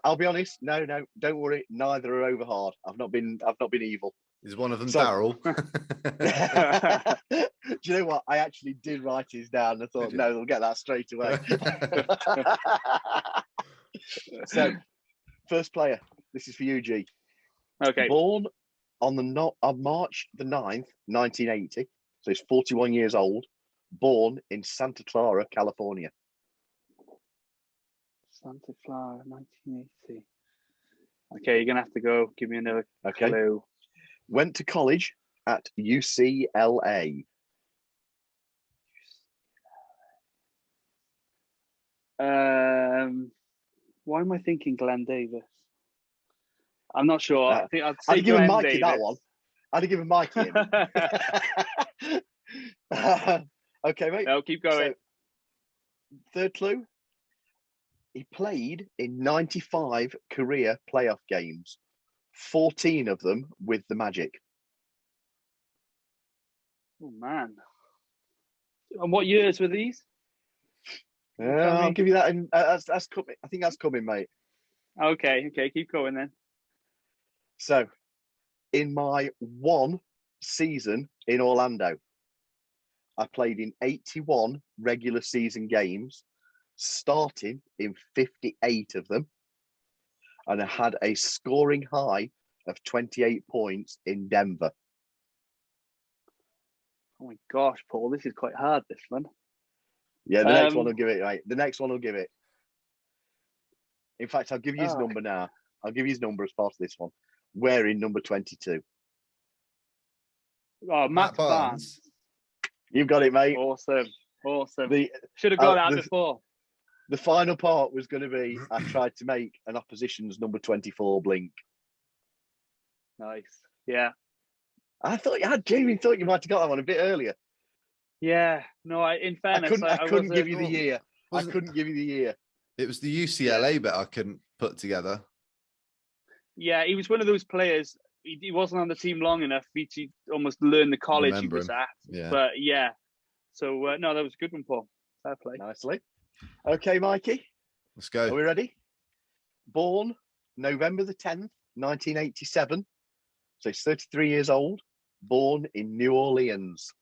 I'll be honest. No, don't worry. Neither are over hard. I've not been evil. Is one of them Daryl? Do you know what? I actually did write his down. I thought, no, they'll get that straight away. So, first player. This is for you, G. Okay. Born on March the 9th, 1980. So he's 41 years old. Born in Santa Clara, California. Santa Clara, 1980. Okay, you're going to have to go. Give me another clue. Went to college at UCLA. Why am I thinking Glenn Davis? I'm not sure. I think I'd say I'd give Glenn Mikey Davis. that one. I'd have given Mikey him. Okay, mate. No, keep going. So, third clue. He played in 95 career playoff games, 14 of them with the Magic. Oh, man. And what years were these? I'll give you that. That's coming. I think that's coming, mate. Okay, keep going then. So, in my 1 season in Orlando, I played in 81 regular season games, starting in 58 of them, and I had a scoring high of 28 points in Denver. Oh my gosh, Paul, this is quite hard, this one. Yeah, the next one will give it, right? The next one will give it. In fact, I'll give you his number now. I'll give you his number as part of this one. Wearing number 22. Oh, Matt Barnes. You've got it, mate. Awesome. Should have got that before. The final part was going to be, I tried to make an opposition's number 24 blink. Nice. Yeah. I genuinely thought you might have got that one a bit earlier. Yeah. No, in fairness, I couldn't give you the year. I couldn't give you the year. It was the UCLA bit I couldn't put together. Yeah, he was one of those players. He wasn't on the team long enough for you to almost learn the college he was at. Yeah. But yeah. So, no, that was a good one, Paul. Fair play. Nicely. Okay, Mikey. Let's go. Are we ready? Born November the 10th, 1987. So he's 33 years old. Born in New Orleans.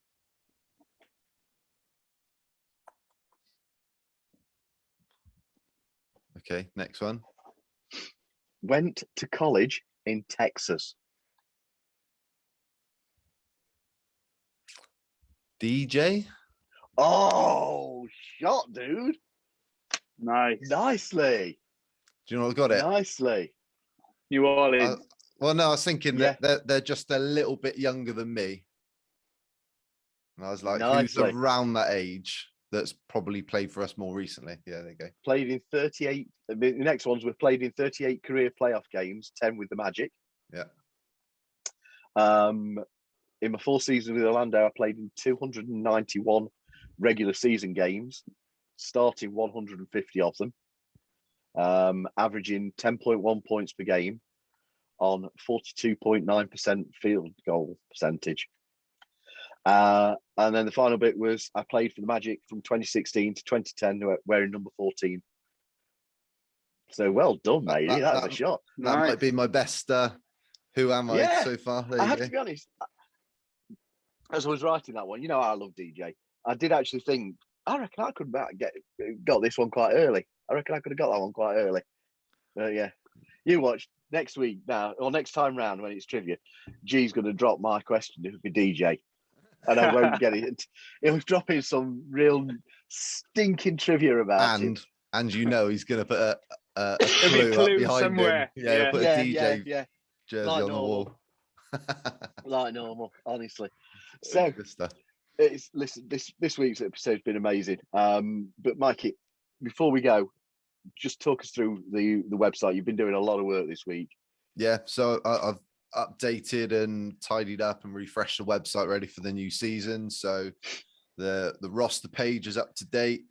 Okay, next one. Went to college in Texas. DJ? Oh, shot, dude. Nice. Nicely. Do you know what got it? Nicely. New Orleans. Well, no, I was thinking that they're just a little bit younger than me. And I was like, who's around that age that's probably played for us more recently? Yeah, there you go. Played in 38. The next ones were played in 38 career playoff games, 10 with the Magic. Yeah. In my 4 seasons with Orlando, I played in 291 regular season games, starting 150 of them, averaging 10.1 points per game on 42.9% field goal percentage. And then the final bit was I played for the Magic from 2016 to 2010, wearing number 14. So well done, mate. That was a shot. That might be my best Who Am I so far. I have to be honest. As I was writing that one, you know I love DJ. I did actually think, I reckon I could got this one quite early. I reckon I could have got that one quite early. Yeah. You watch next week now, or next time round when it's trivia, G's going to drop my question if it be DJ. and I won't get it. He'll drop in some real stinking trivia about it. And you know he's going to put a There'll be clue a up clue behind somewhere. him. Yeah, he'll put a DJ yeah, jersey Like on the wall. like normal, honestly. So Good stuff. listen, this week's episode's been amazing. But Mikey, before we go, just talk us through the website. You've been doing a lot of work this week. Yeah, so I've updated and tidied up and refreshed the website ready for the new season. So the roster page is up to date.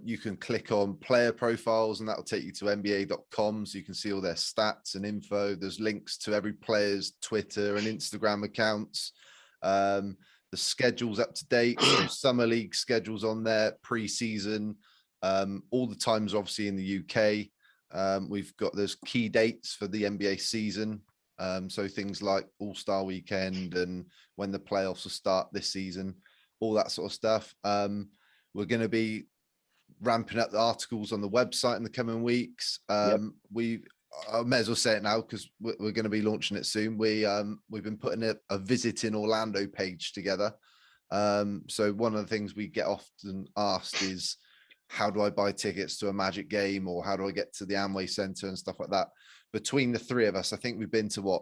You can click on player profiles and that will take you to nba.com, so you can see all their stats and info. There's links to every player's Twitter and Instagram accounts. The schedule's up to date. So summer league schedules on there, pre-season. All the times obviously in the UK. We've got those key dates for the NBA season. So things like All-Star Weekend and when the playoffs will start this season, all that sort of stuff. We're going to be ramping up the articles on the website in the coming weeks. I may as well say it now because we're going to be launching it soon. We've been putting a visit in Orlando page together. So one of the things we get often asked is, how do I buy tickets to a Magic game, or how do I get to the Amway Center and stuff like that? Between the three of us, I think we've been to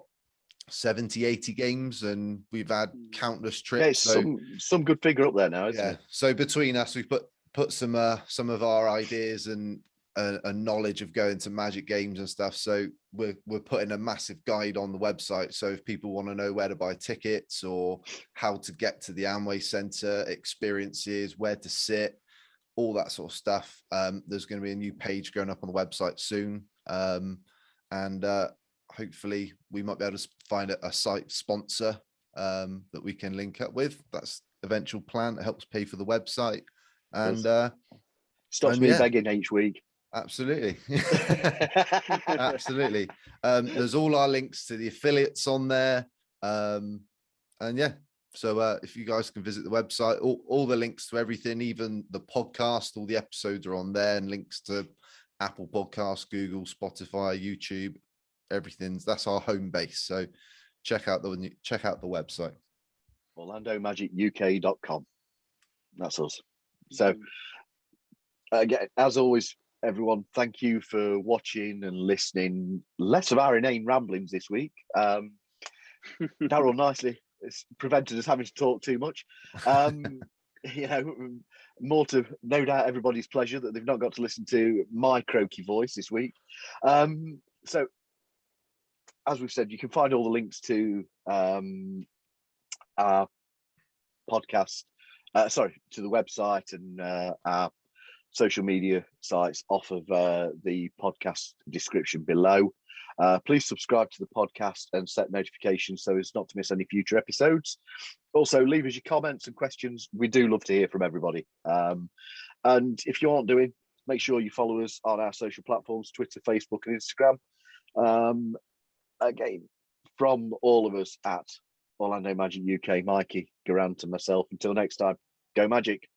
70, 80 games, and we've had countless trips. Yeah, some good figure up there now, isn't it? So between us, we've put some of our ideas and a knowledge of going to Magic games and stuff. So we're putting a massive guide on the website. So if people want to know where to buy tickets or how to get to the Amway Center, experiences, where to sit, all that sort of stuff, there's going to be a new page going up on the website soon. And hopefully we might be able to find a site sponsor that we can link up with. That's the eventual plan. It helps pay for the website. And stops me begging each week. Absolutely. Absolutely. There's all our links to the affiliates on there. And yeah, so if you guys can visit the website, all the links to everything, even the podcast, all the episodes are on there, and links to Apple Podcasts, Google, Spotify, YouTube, that's our home base. So check out the website. OrlandoMagicUK.com. That's us. So again, as always, everyone, thank you for watching and listening. Less of our inane ramblings this week. Daryl nicely it's prevented us having to talk too much. More to no doubt everybody's pleasure that they've not got to listen to my croaky voice this week. So as we've said, you can find all the links to our podcast, to the website and our social media sites off of the podcast description below. Please subscribe to the podcast and set notifications so as not to miss any future episodes. Also, leave us your comments and questions. We do love to hear from everybody. And if you aren't doing, make sure you follow us on our social platforms, Twitter, Facebook, and Instagram. Again, from all of us at Orlando Magic UK, Mikey, Garant, and myself, until next time, go Magic.